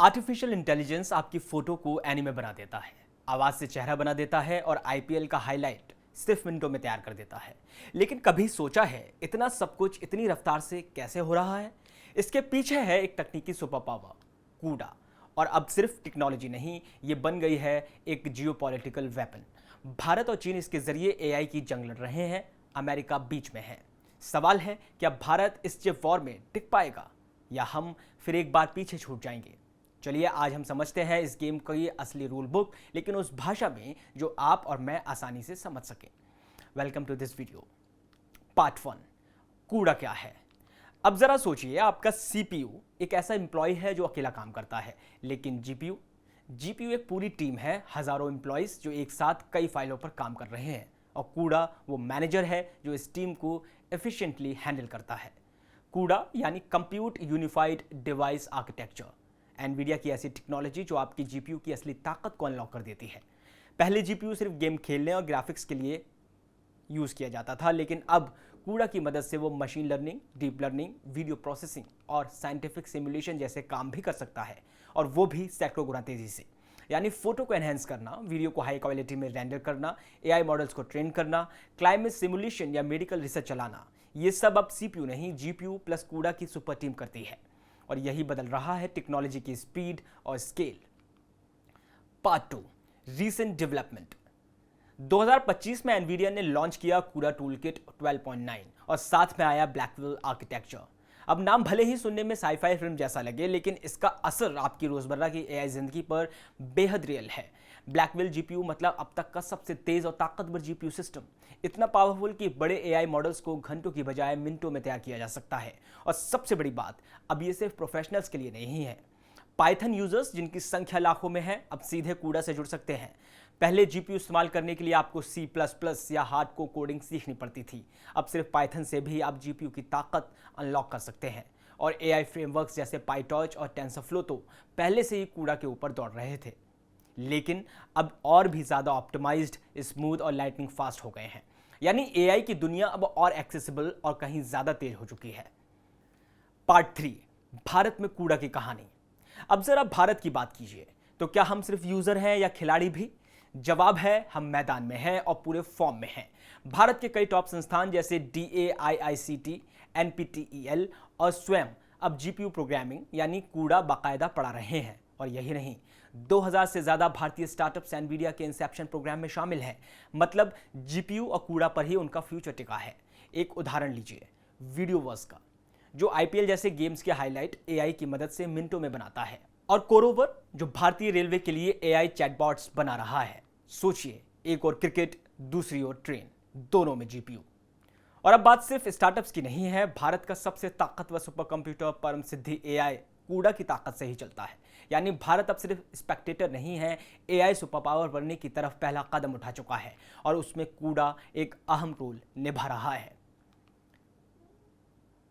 Artificial intelligence आपकी photo को anime बना देता है, आवाज से चेहरा बना देता है और आईपीएल का हाईलाइट सिर्फ मिनटों में तैयार कर देता है। लेकिन कभी सोचा है इतना सब कुछ इतनी रफ्तार से कैसे हो रहा है? इसके पीछे है एक तकनीकी सुपर पावर, कूडा। और अब सिर्फ टेक्नोलॉजी नहीं, ये बन गई है एक जियोपॉलिटिकल वेपन। भारत और चीन इसके जरिए एआई की जंग लड़ रहे हैं, अमेरिका बीच में है। सवाल है, क्या भारत इस चिप वॉर में टिक पाएगा या हम फिर एक बार पीछे छूट जाएंगे? चलिए आज हम समझते हैं इस गेम की असली रूल बुक, लेकिन उस भाषा में जो आप और मैं आसानी से समझ सकें। Welcome to this video. Part 1, कूड़ा क्या है। अब जरा सोचिए, आपका सीपीयू एक ऐसा एम्प्लॉय है जो अकेला काम करता है, लेकिन जीपीयू एक पूरी टीम है, हजारों एम्प्लॉयज जो एक साथ कई फाइलों पर काम कर रहे हैं। और कूड़ा वो मैनेजर है जो इस टीम को एफिशिएंटली हैंडल करता है। कूड़ा यानी compute unified device architecture, Nvidia की ऐसी टेक्नोलॉजी जो आपकी जीपीयू की असली ताकत को अनलॉक कर देती है। पहले जीपीयू सिर्फ गेम खेलने और ग्राफिक्स के लिए यूज किया जाता था, लेकिन अब कूड़ा की मदद से वो machine learning, deep learning, video processing और साइंटिफिक सिमुलेशन जैसे काम भी कर सकता है, और वो भी सैकड़ों गुना तेजी से। यानी फोटो को एनहेंस करना, वीडियो को हाई क्वालिटी में रेंडर करना, एआई मॉडल्स को ट्रेन करना, क्लाइमेट सिमुलेशन या मेडिकल रिसर्च चलाना, ये सब अब सीपीयू नहीं, जीपीयू प्लस कूड़ा की सुपर टीम करती है। और यही बदल रहा है टेक्नोलॉजी की स्पीड और स्केल। Part 2, recent development. 2025 में एनवीडिया ने लॉन्च किया कूड़ा टूलकिट 12.9 और साथ में आया ब्लैकविल आर्किटेक्चर। अब नाम भले ही सुनने में साईफाई फिल्म जैसा लगे, लेकिन इसका असर आपकी रोजमर्रा की एआई जिंदगी पर बेहद रियल है। ब्लैकविल जीपीयू मतलब अब तक का सबसे तेज और ताकतवर जीपीयू सिस्टम, इतना पावरफुल कि बड़े एआई मॉडल्स को घंटों की बजाय मिनटों में तैयार किया जा सकता है। और सबसे बड़ी बात, अब ये सिर्फ प्रोफेशनल्स के लिए नहीं है। पाइथन यूजर्स, जिनकी संख्या लाखों में है, अब सीधे कूड़ा से जुड़ सकते हैं। पहले जीपीयू इस्तेमाल करने के लिए आपको C++ या हार्ड कोडिंग सीखनी पड़ती थी। अब सिर्फ पाइथन से भी आप जीपीयू की ताकत अनलॉक कर सकते हैं। और एआई फ्रेमवर्क्स जैसे पाइटॉर्च और टेंसरफ्लो तो पहले से ही कूड़ा के ऊपर दौड़ रहे थे, लेकिन अब और भी ज्यादा ऑप्टिमाइज्ड, स्मूथ और लाइटनिंग फास्ट हो गए हैं। यानी एआई की दुनिया अब और एक्सेसिबल और कहीं ज्यादा तेज हो चुकी है। पार्ट 3, भारत में कूड़ा की कहानी। अब जरा भारत की बात कीजिए, तो क्या हम सिर्फ यूजर हैं या खिलाड़ी भी? जवाब है, हम मैदान में हैं और पूरे फॉर्म में हैं। भारत के कई टॉप संस्थान जैसे DAIICT, NPTEL और स्वयं अब जीपीयू प्रोग्रामिंग यानी कूड़ा बाकायदा पढ़ा रहे हैं। और यही नहीं, 2000 से ज्यादा भारतीय स्टार्टअप्स एनवीडिया के इंसेप्शन प्रोग्राम में शामिल हैं। मतलब जीपीयू और कूड़ा पर ही उनका फ्यूचर टिका है। एक उदाहरण लीजिए वीडियोवर्स का, जो आईपीएल जैसे गेम्स के हाईलाइट एआई की मदद से मिनटों में बनाता है। और कोरोवर, जो भारतीय रेलवे के लिए एआई चैटबॉट्स बना रहा है। सोचिए, एक और क्रिकेट, दूसरी ओर ट्रेन, दोनों में जीपीयू। और अब बात सिर्फ स्टार्टअप्स की नहीं है, भारत का सबसे ताकतवर सुपर कंप्यूटर परम सिद्धि एआई कूड़ा की ताकत से ही चलता है। यानी भारत अब सिर्फ स्पेक्टेटर नहीं है, एआई सुपर पावर बनने की तरफ पहला कदम उठा चुका है, और उसमें कूड़ा एक अहम रोल निभा रहा है।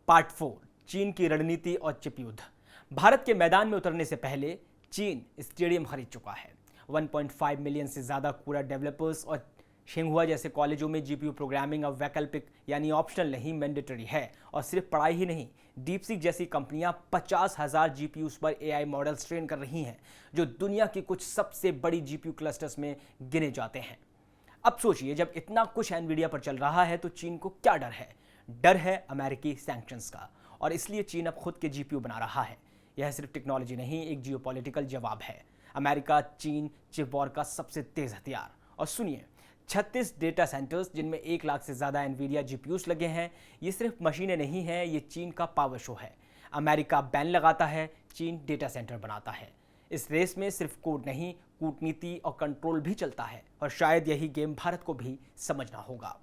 पार्ट 4, चीन की रणनीति और चिप युद्ध। भारत के मैदान में उतरने से पहले चीन स्टेडियम खरीद चुका है। 1.5 मिलियन से ज्यादा कूड़ा डेवलपर्स, और शिंगहुआ जैसे कॉलेजों में जीपीयू प्रोग्रामिंग अब वैकल्पिक यानी ऑप्शनल नहीं, मैंडेटरी है। और सिर्फ पढ़ाई ही नहीं, डीपसीक जैसी कंपनियां 50,000 जीपीयूज पर एआई मॉडल्स ट्रेन कर रही हैं, जो दुनिया की कुछ सबसे बड़ी जीपीयू क्लस्टर्स में गिने जाते हैं। अब सोचिए, जब इतना कुछ एनवीडिया पर चल रहा है तो चीन को क्या डर है? डर है अमेरिकी सैंक्शंस का, और इसलिए चीन अब खुद के जीपीयू बना रहा है। यह सिर्फ टेक्नोलॉजी नहीं, एक जियोपॉलिटिकल जवाब है। अमेरिका चीन चिप वॉर का सबसे तेज हथियार। और सुनिए, 36 डेटा सेंटर्स जिनमें 1 लाख से ज्यादा एनवीडिया जीपीयूज लगे हैं। ये सिर्फ मशीनें नहीं हैं, ये चीन का पावर शो है। अमेरिका बैन लगाता है, चीन डेटा सेंटर बनाता है। इस रेस में सिर्फ कोड नहीं, कूटनीति और कंट्रोल भी चलता है, और शायद यही गेम भारत को भी समझना होगा।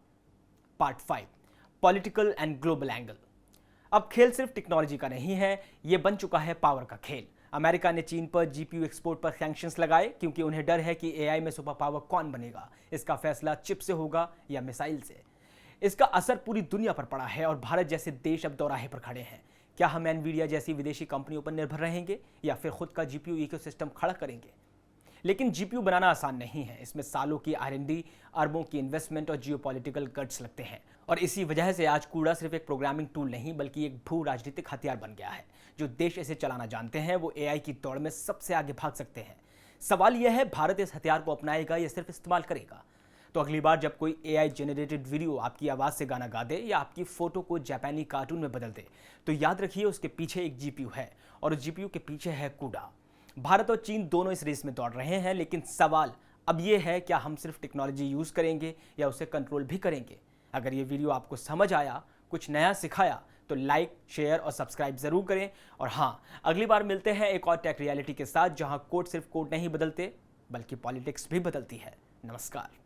Part 5, political and global angle. अब खेल सिर्फ टेक्नोलॉजी का नहीं है, यह बन चुका है पावर का खेल। अमेरिका ने चीन पर जीपीयू एक्सपोर्ट पर सैंक्शंस लगाए, क्योंकि उन्हें डर है कि एआई में सुपर पावर कौन बनेगा। इसका फैसला चिप से होगा या मिसाइल से। इसका असर पूरी दुनिया पर पड़ा है, और भारत जैसे देश अब दोराहे पर खड़े हैं। क्या हम एनवीडिया जैसी विदेशी कंपनियों पर निर्भर रहेंगे या फिर खुद का जीपीयू इकोसिस्टम खड़ा करेंगे? लेकिन जीपीयू बनाना आसान नहीं है, इसमें सालों की R&D, अरबों की इन्वेस्टमेंट और जियोपॉलिटिकल गट्स लगते हैं। और इसी वजह से आज कूड़ा सिर्फ एक प्रोग्रामिंग टूल नहीं, बल्कि एक भू राजनीतिक हथियार बन गया है, जो देश इसे चलाना जानते हैं वो एआई की दौड़ में सबसे आगे भाग सकते हैं। सवाल यह है, भारत इस हथियार को अपनाएगा या सिर्फ इस्तेमाल करेगा? तो अगली बार जब कोई एआई जनरेटेड वीडियो आपकी आवाज़ से गाना गा दे या आपकी फ़ोटो को जापानी कार्टून में बदल दे, तो याद रखिए उसके पीछे एक जीपीयू है और उस जीपीयू के पीछे है कूडा। भारत और चीन दोनों इस रेस में दौड़ रहे हैं, लेकिन सवाल अब ये है, क्या हम सिर्फ टेक्नोलॉजी यूज़ करेंगे या उसे कंट्रोल भी करेंगे? अगर ये वीडियो आपको समझ आया, कुछ नया सिखाया, तो लाइक, शेयर और सब्सक्राइब जरूर करें। और हाँ, अगली बार मिलते हैं एक और टेक रियलिटी के साथ, जहां कोड सिर्फ कोड नहीं बदलते बल्कि पॉलिटिक्स भी बदलती है। नमस्कार।